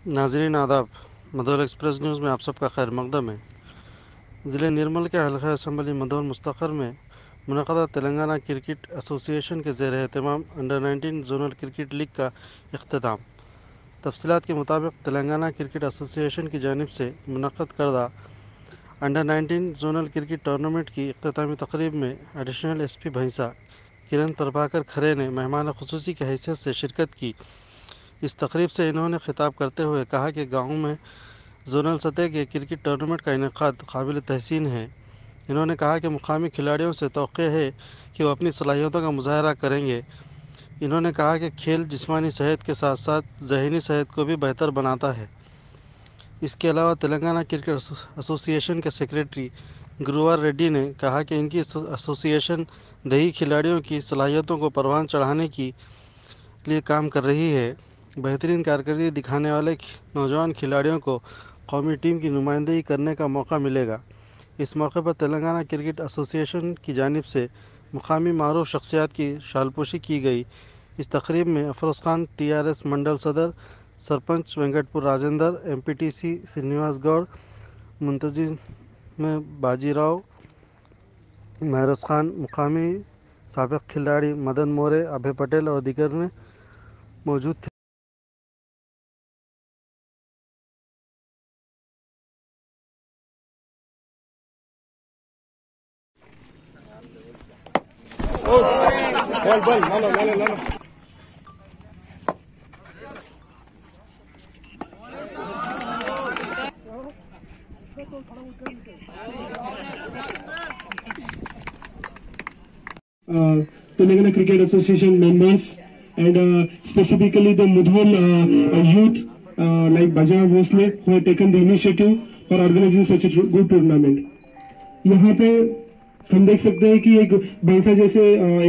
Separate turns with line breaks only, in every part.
नाज़रीन आदाब। मदौल express news में आप सबका खैर मकदम है। ज़िले निर्मल के हल्का असम्बली मदौल मुस्तक़र में मुनक़दा तेलंगाना क्रिकेट एसोसिएशन के ज़ेर एहतमाम अंडर 19 जोनल क्रिकेट लीग का इख्तिताम। तफसीलात के मुताबिक तेलंगाना क्रिकेट एसोसिएशन की जानिब से मुनक़द करदा अंडर 19 जोनल क्रिकेट टूर्नामेंट की इख्तितामी तक़रीब में एडिशनल SP भैंसा किरण प्रभाकर खरे ने मेहमान ख़ुसूसी की हैसियत से शिरकत की। इस तक़रीब से इन्होंने खिताब करते हुए कहा कि गाँव में जोनल सतह के क्रिकेट टूर्नामेंट का इनेकाद काबिल तहसीन है। इन्होंने कहा कि मुकामी खिलाड़ियों से तौक़े है कि वो अपनी सलाहियतों का मुज़ाहरा करेंगे। इन्होंने कहा कि खेल जिस्मानी सेहत के साथ साथ ज़हनी सेहत को भी बेहतर बनाता है। इसके अलावा तेलंगाना क्रिकेट एसोसिएशन के सेक्रेटरी गुरुवार रेड्डी ने कहा कि इनकी एसोसिएशन देही खिलाड़ियों की सलाहियतों को परवान चढ़ाने के लिए काम कर रही है। बेहतरीन कारकर्दगी दिखाने वाले नौजवान खिलाड़ियों को कौमी टीम की नुमाइंदगी करने का मौका मिलेगा। इस मौके पर तेलंगाना क्रिकेट एसोसिएशन की जानिब से मुकामी मारूफ शख्सियात की शालपोशी की गई। इस तक़रीब में अफरोज़ खान TRS मंडल सदर, सरपंच वेंकटपुर राजेंद्र, MPTC श्रीनिवास गौड़, मुंतज़िम बाजीराव, महरोज़ खान, मुकामी साबिक़ खिलाड़ी मदन मोरे, अभय पटेल और दीगर ने मौजूद थे।
Telangana Cricket Association members and specifically the Mudhol youth like Bajar Bhosle who have taken the initiative for organizing such a good tournament. यहाँ पे हम देख सकते हैं कि एक भैंसा जैसे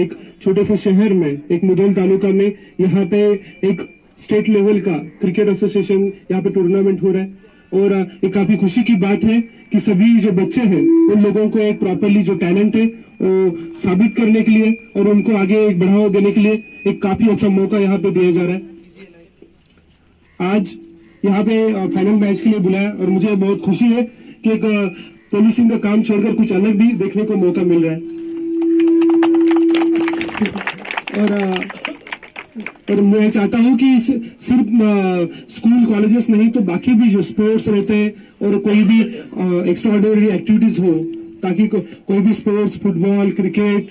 एक छोटे से शहर में, एक मुधोल तालुका में यहाँ पे एक स्टेट लेवल का क्रिकेट एसोसिएशन यहाँ पे टूर्नामेंट हो रहा है और ये काफी खुशी की बात है कि सभी जो बच्चे हैं उन लोगों को एक प्रॉपरली जो टैलेंट है वो साबित करने के लिए और उनको आगे एक बढ़ावा देने के लिए एक काफी अच्छा मौका यहाँ पे दिया जा रहा है। आज यहाँ पे फाइनल मैच के लिए बुलाया और मुझे बहुत खुशी है कि एक पुलिसिंग का काम छोड़कर कुछ अलग भी देखने को मौका मिल रहा है और मैं चाहता हूं कि सिर्फ स्कूल कॉलेजेस नहीं तो बाकी भी जो स्पोर्ट्स रहते हैं और कोई भी एक्स्ट्रा ऑर्डिनरी एक्टिविटीज हो ताकि कोई भी स्पोर्ट्स, फुटबॉल, क्रिकेट,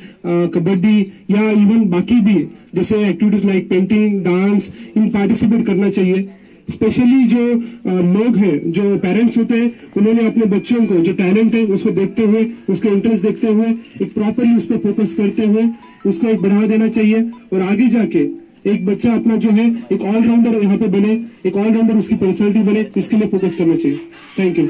कबड्डी या इवन बाकी भी जैसे एक्टिविटीज लाइक पेंटिंग, डांस, इन पार्टिसिपेट करना चाहिए। स्पेशली जो लोग हैं, जो पेरेंट्स होते हैं, उन्होंने अपने बच्चों को जो टैलेंट है उसको देखते हुए, उसके इंटरेस्ट देखते हुए एक प्रॉपरली उस पर फोकस करते हुए उसको एक बढ़ावा देना चाहिए और आगे जाके एक बच्चा अपना जो है एक ऑलराउंडर यहाँ पे बने, एक ऑलराउंडर उसकी पर्सनैलिटी बने, इसके लिए फोकस करना चाहिए। Thank you.